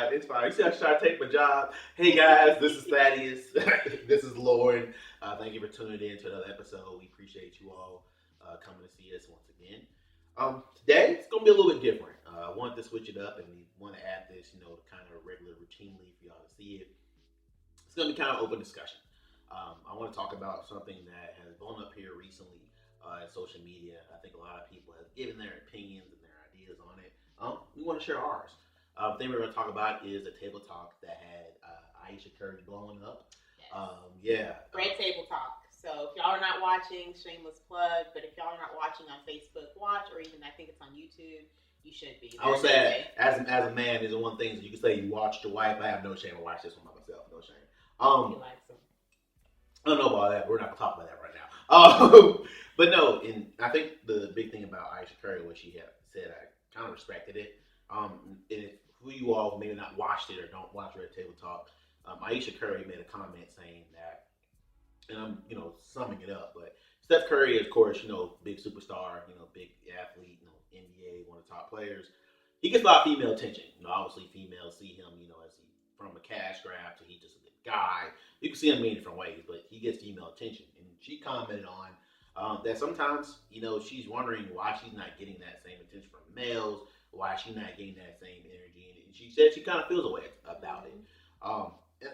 fine. It's fine. You see, I try to take my job. Hey guys, this is Thaddeus. This is Lauren. Thank you for tuning in to another episode. We appreciate you all coming to see us once again. Today it's gonna be a little bit different. I wanted to switch it up and we want to add this, kind of regular routinely for y'all to see it. It's gonna be kind of open discussion. I want to talk about something that has blown up here recently in social media. I think a lot of people have given their opinions and their ideas on it. We want to share ours. The thing we're going to talk about is a table talk that had Ayesha blowing up. Yes. Great table talk. So if y'all are not watching, shameless plug. But if y'all are not watching on Facebook, watch, or even I think it's on YouTube. You should be. I would say, as a man, there's one thing you can say you watched your wife. I have no shame. I watched this one by myself. No shame. He likes them. I don't know about that. We're not gonna talk about that right now. But no, and I think the big thing about Ayesha Curry, what she had said, I kind of respected it. And if who you all maybe not watched it or don't watch Red Table Talk, Ayesha Curry made a comment saying that, and I'm summing it up, but Steph Curry, of course, big superstar, big athlete, NBA, one of the top players. He gets a lot of female attention. Obviously females see him, as he from a cash grab to he just a good guy. You can see him many different ways, but he gets female attention. And she commented on that sometimes, she's wondering why she's not getting that same attention from males, why she's not getting that same energy. And she said she kind of feels a way about it.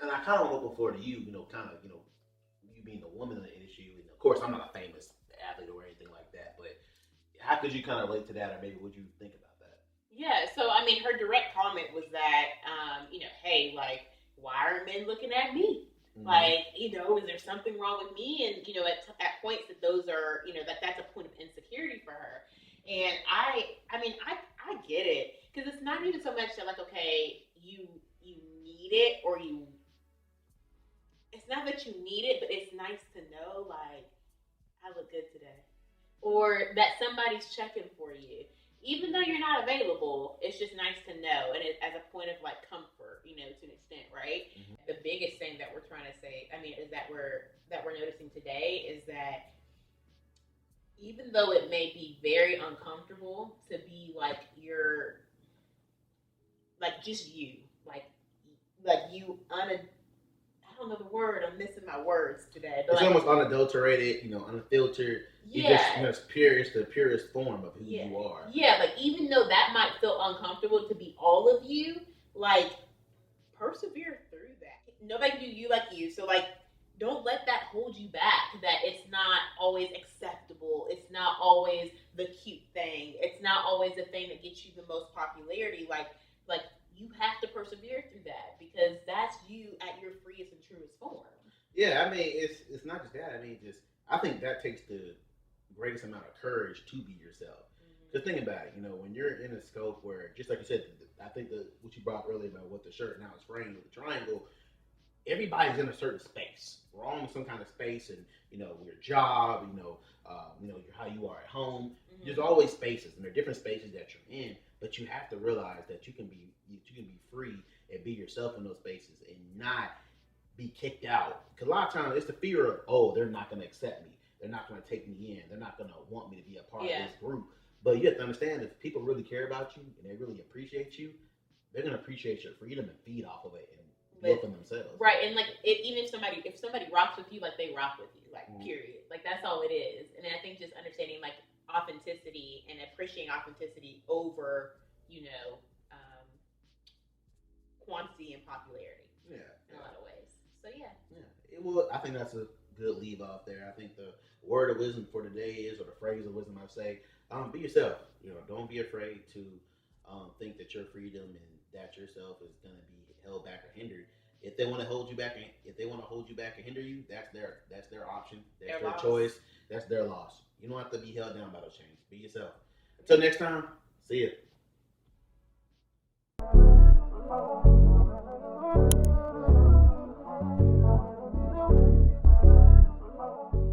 And I kind of want to open the floor to you, you being the woman in the issue. And of course, I'm not a famous athlete or anything like that, but how could you kind of relate to that, or maybe what you think about that? Yeah, so I mean, her direct comment was that, hey, like, why are men looking at me? Mm-hmm. Like, is there something wrong with me? And, at points that those are, that's a point of insecurity for her. And I get it. Because it's not even so much that, like, okay, you need it or it's not that you need it, but it's nice to know, like, I look good today. Or that somebody's checking for you. Even though you're not available, it's just nice to know, and as a point of like comfort, to an extent, right? Mm-hmm. The biggest thing that we're trying to say, is that we're noticing today is that even though it may be very uncomfortable to be like just you, like you I don't know the word. I'm missing my words today. But it's almost unadulterated, unfiltered. Yeah. It's the purest form of who you are. Yeah, like even though that might feel uncomfortable to be all of you, like persevere through that. Nobody can do you like you. So like don't let that hold you back. That it's not always acceptable. It's not always the cute thing. It's not always the thing that gets you the most popularity. Like you have to persevere through that because that's you at your freest and truest form. Yeah, it's not just that. I think that takes the greatest amount of courage to be yourself. Mm-hmm. Just think about it. When you're in a scope where, just like you said, I think what you brought earlier about what the shirt now is framed with the triangle. Everybody's in a certain space. We're all in some kind of space, and your job, how you are at home. Mm-hmm. There's always spaces, and there are different spaces that you're in. But you have to realize that you can be free and be yourself in those spaces and not be kicked out. Because a lot of times it's the fear of, they're not going to accept me. They're not going to take me in. They're not going to want me to be a part of this group. But you have to understand, if people really care about you and they really appreciate you, they're going to appreciate your freedom and feed off of it and look for themselves. Right. And like, if somebody rocks with you, like they rock with you, like period. Like that's all it is. And I think just understanding like authenticity and appreciating authenticity over, quantity and popularity. Yeah. In a lot of ways. So yeah. Yeah. I think that's a good leave off there. I think the word of wisdom for today is, or the phrase of wisdom I say, be yourself. Don't be afraid to think that your freedom and that yourself is going to be held back or hindered. If they want to hold you back and hinder you, that's their option. That's their choice. That's their loss. You don't have to be held down by those chains. Be yourself. Until next time, see ya.